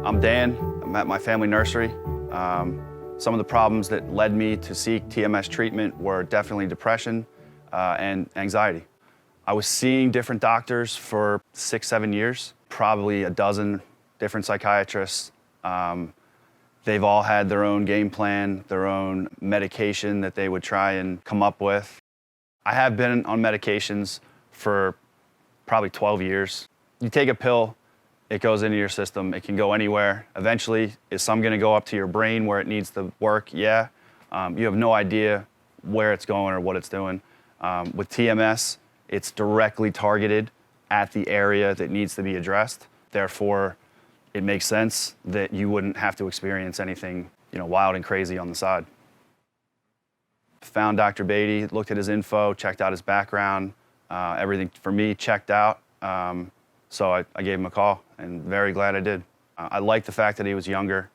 I'm Dan. I'm at my family nursery. Some of the problems that led me to seek TMS treatment were definitely depression and anxiety. I was seeing different doctors for 6-7 years, probably a dozen different psychiatrists. They've all had their own game plan, their own medication that they would try and come up with. I have been on medications for probably 12 years. You take a pill, it goes into your system, it can go anywhere. Eventually, is some gonna go up to your brain where it needs to work? Yeah. You have no idea where it's going or what it's doing. With TMS, it's directly targeted at the area that needs to be addressed. Therefore, it makes sense that you wouldn't have to experience anything, wild and crazy on the side. Found Dr. Beatty, looked at his info, checked out his background. Everything for me checked out. So I gave him a call, and very glad I did. I liked the fact that he was younger,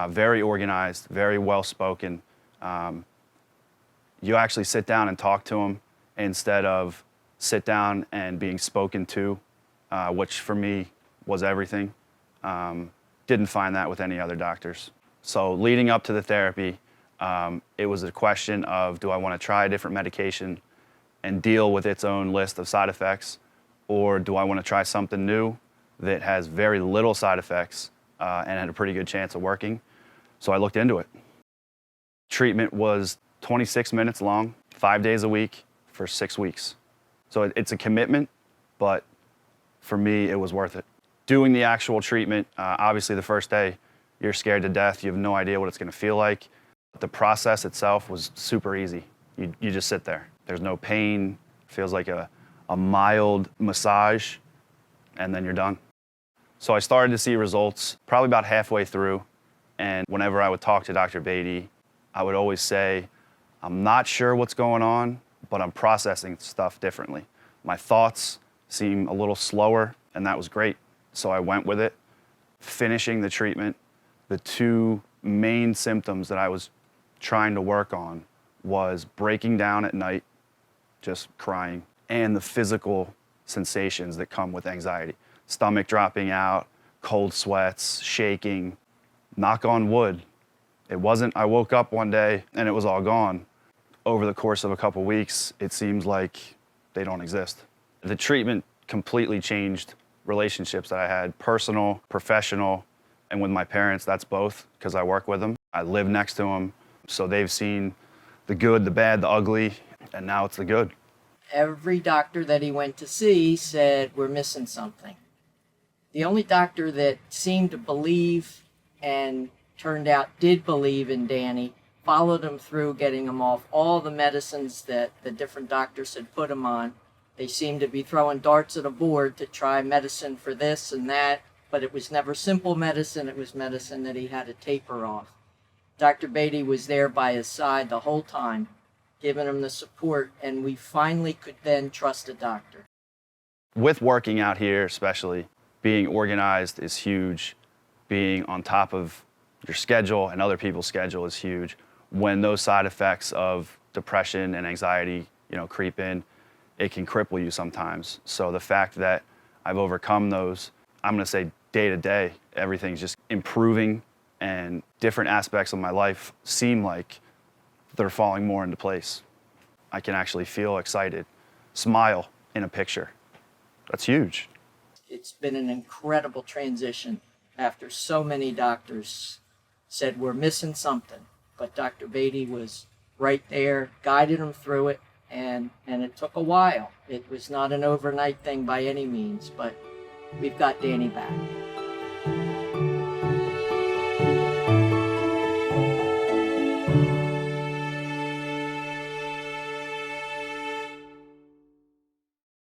very organized, very well-spoken. You actually sit down and talk to him instead of sit down and being spoken to, which for me was everything. Didn't find that with any other doctors. So leading up to the therapy, it was a question of, do I want to try a different medication and deal with its own list of side effects, or do I want to try something new that has very little side effects and had a pretty good chance of working? So I looked into it. Treatment was 26 minutes long, 5 days a week for 6 weeks. So it's a commitment, but for me, it was worth it. Doing the actual treatment, obviously the first day, you're scared to death. You have no idea what it's going to feel like. The process itself was super easy. You just sit there. There's no pain. Feels like a mild massage, and then you're done. So I started to see results probably about halfway through, and whenever I would talk to Dr. Beatty, I would always say, I'm not sure what's going on, but I'm processing stuff differently. My thoughts seem a little slower, and that was great. So I went with it. Finishing the treatment, the two main symptoms that I was trying to work on was breaking down at night, just crying, and the physical sensations that come with anxiety. Stomach dropping out, cold sweats, shaking. Knock on wood. It wasn't, I woke up one day and it was all gone. Over the course of a couple weeks, it seems like they don't exist. The treatment completely changed relationships that I had, personal, professional, and with my parents, that's both, because I work with them. I live next to them, so they've seen the good, the bad, the ugly, and now it's the good. Every doctor that he went to see said, we're missing something. The only doctor that seemed to believe and turned out did believe in Danny, followed him through getting him off all the medicines that the different doctors had put him on. They seemed to be throwing darts at a board to try medicine for this and that, but it was never simple medicine. It was medicine that he had to taper off. Dr. Beatty was there by his side the whole time, giving him the support, and we finally could then trust a doctor. With working out here especially, being organized is huge. Being on top of your schedule and other people's schedule is huge. When those side effects of depression and anxiety, creep in, it can cripple you sometimes. So the fact that I've overcome those, I'm gonna say day to day, everything's just improving, and different aspects of my life seem like they're falling more into place. I can actually feel excited, smile in a picture. That's huge. It's been an incredible transition after so many doctors said we're missing something, but Dr. Beatty was right there, guided him through it, and it took a while. It was not an overnight thing by any means, but we've got Danny back.